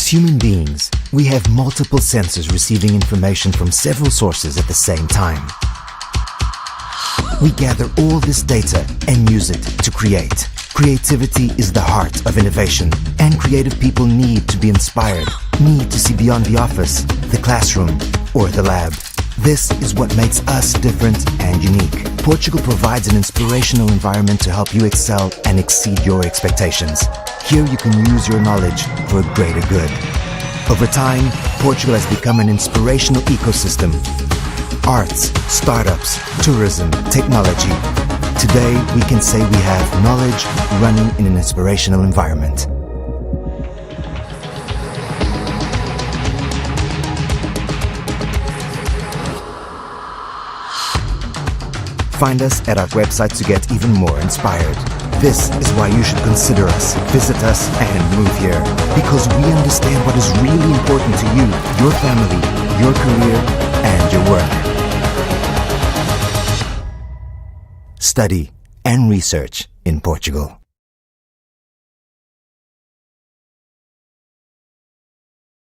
As human beings, we have multiple senses receiving information from several sources at the same time. We gather all this data and use it to create. Creativity is the heart of innovation, and creative people need to be inspired, need to see beyond the office, the classroom, or the lab. This is what makes us different and unique. Portugal provides an inspirational environment to help you excel and exceed your expectations. Here you can use your knowledge for a greater good. Over time, Portugal has become an inspirational ecosystem. Arts, startups, tourism, technology. Today, we can say we have knowledge running in an inspirational environment. Find us at our website to get even more inspired. This is why you should consider us, visit us, and move here. Because we understand what is really important to you, your family, your career, and your work. Study and research in Portugal.